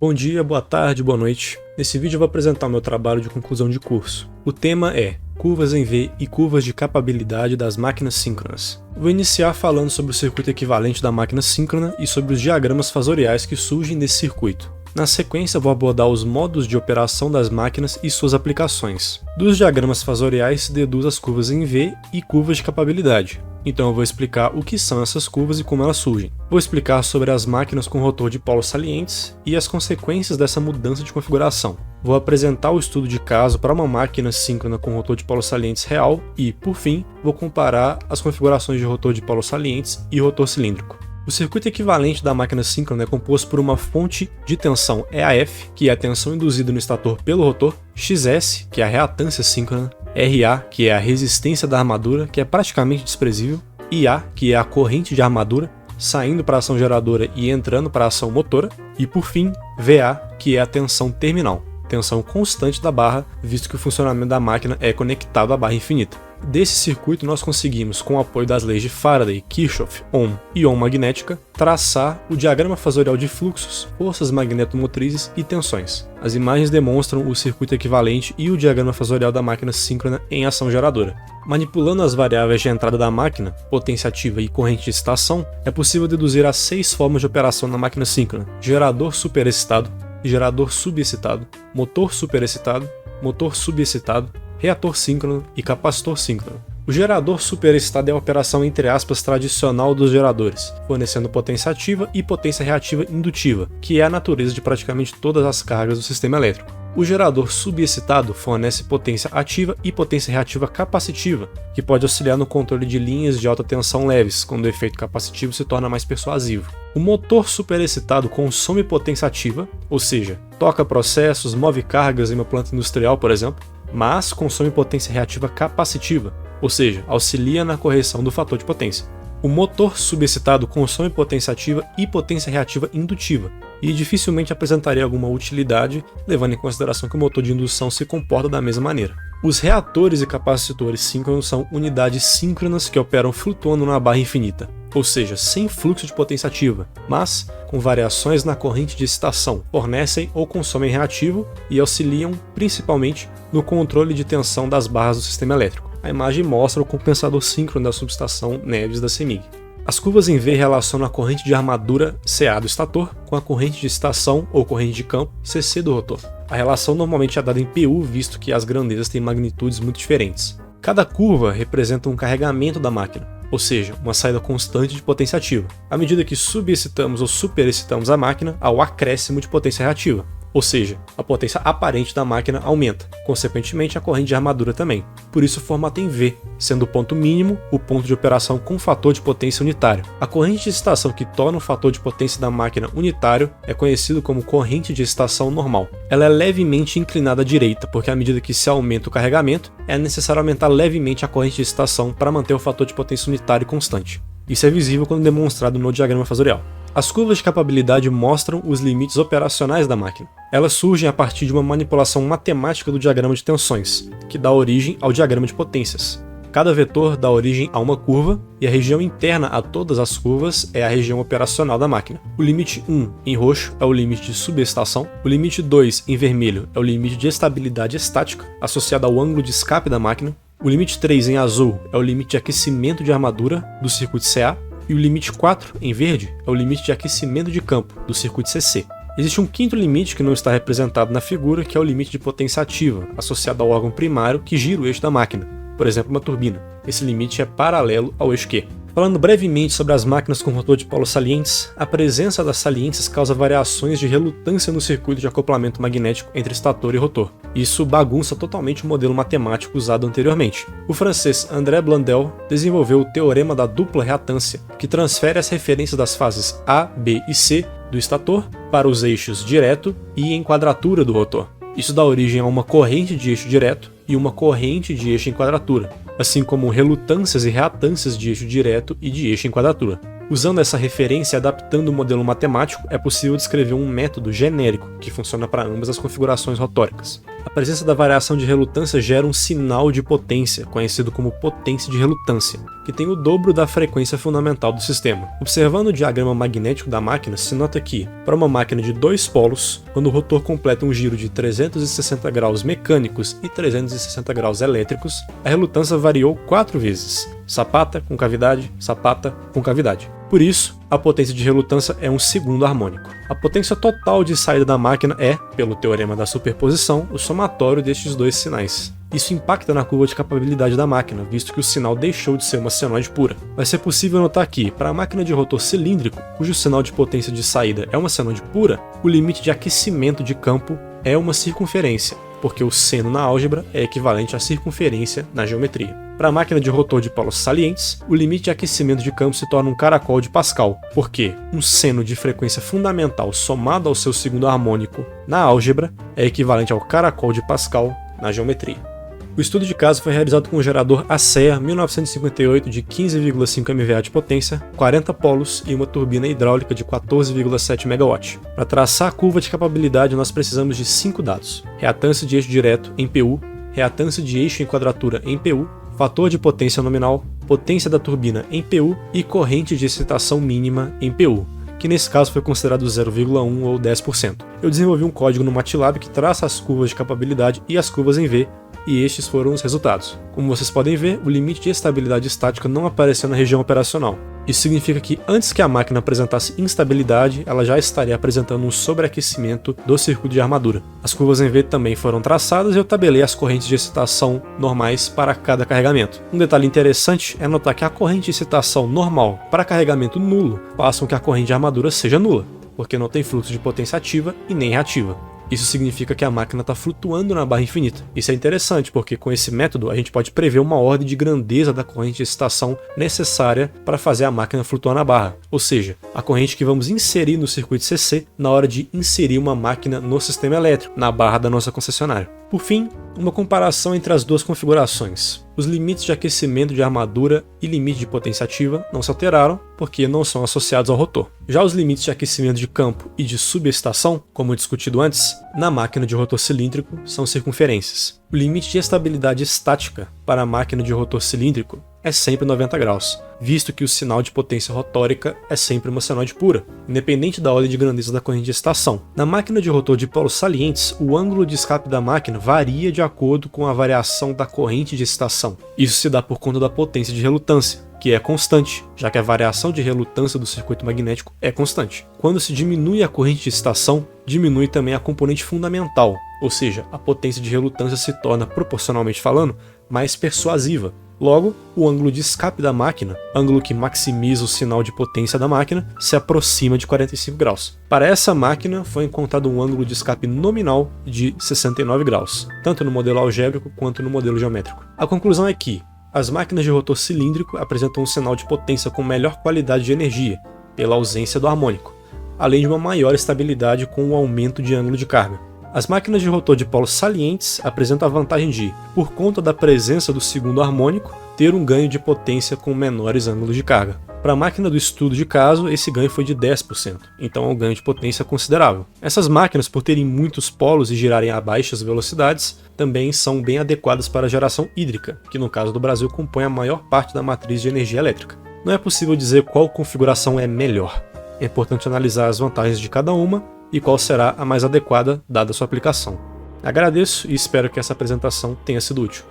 Bom dia, boa tarde, boa noite. Nesse vídeo eu vou apresentar o meu trabalho de conclusão de curso. O tema é curvas em V e curvas de capabilidade das máquinas síncronas. Vou iniciar falando sobre o circuito equivalente da máquina síncrona e sobre os diagramas fasoriais que surgem desse circuito. Na sequência, vou abordar os modos de operação das máquinas e suas aplicações. Dos diagramas fasoriais se deduz as curvas em V e curvas de capabilidade. Então eu vou explicar o que são essas curvas e como elas surgem. Vou explicar sobre as máquinas com rotor de polos salientes e as consequências dessa mudança de configuração. Vou apresentar o estudo de caso para uma máquina síncrona com rotor de polos salientes real e, por fim, vou comparar as configurações de rotor de polos salientes e rotor cilíndrico. O circuito equivalente da máquina síncrona é composto por uma fonte de tensão EAF, que é a tensão induzida no estator pelo rotor, XS, que é a reatância síncrona, RA, que é a resistência da armadura, que é praticamente desprezível, IA, que é a corrente de armadura, saindo para a ação geradora e entrando para a ação motora, e por fim, VA, que é a tensão terminal, tensão constante da barra, visto que o funcionamento da máquina é conectado à barra infinita. Desse circuito nós conseguimos, com o apoio das leis de Faraday, Kirchhoff, Ohm e Ohm magnética, traçar o diagrama fasorial de fluxos, forças magnetomotrizes e tensões. As imagens demonstram o circuito equivalente e o diagrama fasorial da máquina síncrona em ação geradora. Manipulando as variáveis de entrada da máquina, potência ativa e corrente de excitação, é possível deduzir as 6 formas de operação na máquina síncrona: gerador superexcitado, gerador subexcitado, motor superexcitado, motor subexcitado, reator síncrono e capacitor síncrono. O gerador superexcitado é a operação entre aspas tradicional dos geradores, fornecendo potência ativa e potência reativa indutiva, que é a natureza de praticamente todas as cargas do sistema elétrico. O gerador subexcitado fornece potência ativa e potência reativa capacitiva, que pode auxiliar no controle de linhas de alta tensão leves, quando o efeito capacitivo se torna mais persuasivo. O motor superexcitado consome potência ativa, ou seja, toca processos, move cargas em uma planta industrial, por exemplo, mas consome potência reativa capacitiva, ou seja, auxilia na correção do fator de potência. O motor subexcitado consome potência ativa e potência reativa indutiva, e dificilmente apresentaria alguma utilidade, levando em consideração que o motor de indução se comporta da mesma maneira. Os reatores e capacitores síncronos são unidades síncronas que operam flutuando na barra infinita, ou seja, sem fluxo de potência ativa, mas com variações na corrente de excitação, fornecem ou consomem reativo e auxiliam principalmente no controle de tensão das barras do sistema elétrico. A imagem mostra o compensador síncrono da subestação Neves da CEMIG. As curvas em V relacionam a corrente de armadura CA do estator com a corrente de excitação ou corrente de campo CC do rotor. A relação normalmente é dada em PU, visto que as grandezas têm magnitudes muito diferentes. Cada curva representa um carregamento da máquina, ou seja, uma saída constante de potência ativa. À medida que subexcitamos ou superexcitamos a máquina, há o acréscimo de potência reativa, ou seja, a potência aparente da máquina aumenta, consequentemente a corrente de armadura também. Por isso o formato em V, sendo o ponto mínimo o ponto de operação com fator de potência unitário. A corrente de excitação que torna o fator de potência da máquina unitário é conhecido como corrente de excitação normal. Ela é levemente inclinada à direita, porque à medida que se aumenta o carregamento, é necessário aumentar levemente a corrente de excitação para manter o fator de potência unitário constante. Isso é visível quando demonstrado no diagrama fasorial. As curvas de capabilidade mostram os limites operacionais da máquina. Elas surgem a partir de uma manipulação matemática do diagrama de tensões, que dá origem ao diagrama de potências. Cada vetor dá origem a uma curva, e a região interna a todas as curvas é a região operacional da máquina. O limite 1 em roxo é o limite de subexcitação, o limite 2 em vermelho é o limite de estabilidade estática, associado ao ângulo de escape da máquina, o limite 3 em azul é o limite de aquecimento de armadura do circuito CA, e o limite 4, em verde, é o limite de aquecimento de campo, do circuito CC. Existe um quinto limite que não está representado na figura, que é o limite de potência ativa, associado ao órgão primário que gira o eixo da máquina, por exemplo uma turbina. Esse limite é paralelo ao eixo Q. Falando brevemente sobre as máquinas com rotor de polos salientes, a presença das saliências causa variações de relutância no circuito de acoplamento magnético entre estator e rotor. Isso bagunça totalmente o modelo matemático usado anteriormente. O francês André Blondel desenvolveu o teorema da dupla reatância, que transfere as referências das fases A, B e C do estator para os eixos direto e em quadratura do rotor. Isso dá origem a uma corrente de eixo direto e uma corrente de eixo em quadratura, assim como relutâncias e reatâncias de eixo direto e de eixo em quadratura. Usando essa referência e adaptando o modelo matemático, é possível descrever um método genérico que funciona para ambas as configurações rotóricas. A presença da variação de relutância gera um sinal de potência, conhecido como potência de relutância, que tem o dobro da frequência fundamental do sistema. Observando o diagrama magnético da máquina, se nota que, para uma máquina de 2 polos, quando o rotor completa um giro de 360 graus mecânicos e 360 graus elétricos, a relutância variou 4 vezes. Sapata com cavidade, sapata com cavidade. Por isso, a potência de relutância é um segundo harmônico. A potência total de saída da máquina é, pelo teorema da superposição, o somatório destes dois sinais. Isso impacta na curva de capabilidade da máquina, visto que o sinal deixou de ser uma senoide pura. Vai ser possível notar que, para a máquina de rotor cilíndrico, cujo sinal de potência de saída é uma senoide pura, o limite de aquecimento de campo é uma circunferência, porque o seno na álgebra é equivalente à circunferência na geometria. Para a máquina de rotor de polos salientes, o limite de aquecimento de campo se torna um caracol de Pascal, porque um seno de frequência fundamental somado ao seu segundo harmônico na álgebra é equivalente ao caracol de Pascal na geometria. O estudo de caso foi realizado com o gerador ACEA 1958 de 15,5 MVA de potência, 40 polos e uma turbina hidráulica de 14,7 MW. Para traçar a curva de capabilidade, nós precisamos de 5 dados: reatância de eixo direto em PU, reatância de eixo em quadratura em PU, fator de potência nominal, potência da turbina em PU e corrente de excitação mínima em PU, que nesse caso foi considerado 0,1 ou 10%. Eu desenvolvi um código no MATLAB que traça as curvas de capabilidade e as curvas em V, e estes foram os resultados. Como vocês podem ver, o limite de estabilidade estática não apareceu na região operacional. Isso significa que antes que a máquina apresentasse instabilidade, ela já estaria apresentando um sobreaquecimento do circuito de armadura. As curvas em V também foram traçadas e eu tabelei as correntes de excitação normais para cada carregamento. Um detalhe interessante é notar que a corrente de excitação normal para carregamento nulo faz com que a corrente de armadura seja nula, porque não tem fluxo de potência ativa e nem reativa. Isso significa que a máquina está flutuando na barra infinita. Isso é interessante porque com esse método a gente pode prever uma ordem de grandeza da corrente de excitação necessária para fazer a máquina flutuar na barra, ou seja, a corrente que vamos inserir no circuito CC na hora de inserir uma máquina no sistema elétrico, na barra da nossa concessionária. Por fim, uma comparação entre as duas configurações. Os limites de aquecimento de armadura e limite de potência ativa não se alteraram porque não são associados ao rotor. Já os limites de aquecimento de campo e de subexcitação, como discutido antes, na máquina de rotor cilíndrico são circunferências. O limite de estabilidade estática para a máquina de rotor cilíndrico é sempre 90 graus, visto que o sinal de potência rotórica é sempre uma senoide pura, independente da ordem de grandeza da corrente de excitação. Na máquina de rotor de polos salientes, o ângulo de escape da máquina varia de acordo com a variação da corrente de excitação. Isso se dá por conta da potência de relutância, que é constante, já que a variação de relutância do circuito magnético é constante. Quando se diminui a corrente de excitação, diminui também a componente fundamental, ou seja, a potência de relutância se torna, proporcionalmente falando, mais persuasiva. Logo, o ângulo de escape da máquina, ângulo que maximiza o sinal de potência da máquina, se aproxima de 45 graus. Para essa máquina, foi encontrado um ângulo de escape nominal de 69 graus, tanto no modelo algébrico quanto no modelo geométrico. A conclusão é que as máquinas de rotor cilíndrico apresentam um sinal de potência com melhor qualidade de energia, pela ausência do harmônico, além de uma maior estabilidade com o aumento de ângulo de carga. As máquinas de rotor de polos salientes apresentam a vantagem de, por conta da presença do segundo harmônico, ter um ganho de potência com menores ângulos de carga. Para a máquina do estudo de caso, esse ganho foi de 10%, então é um ganho de potência considerável. Essas máquinas, por terem muitos polos e girarem a baixas velocidades, também são bem adequadas para a geração hídrica, que no caso do Brasil compõe a maior parte da matriz de energia elétrica. Não é possível dizer qual configuração é melhor. É importante analisar as vantagens de cada uma e qual será a mais adequada dada a sua aplicação. Agradeço e espero que essa apresentação tenha sido útil.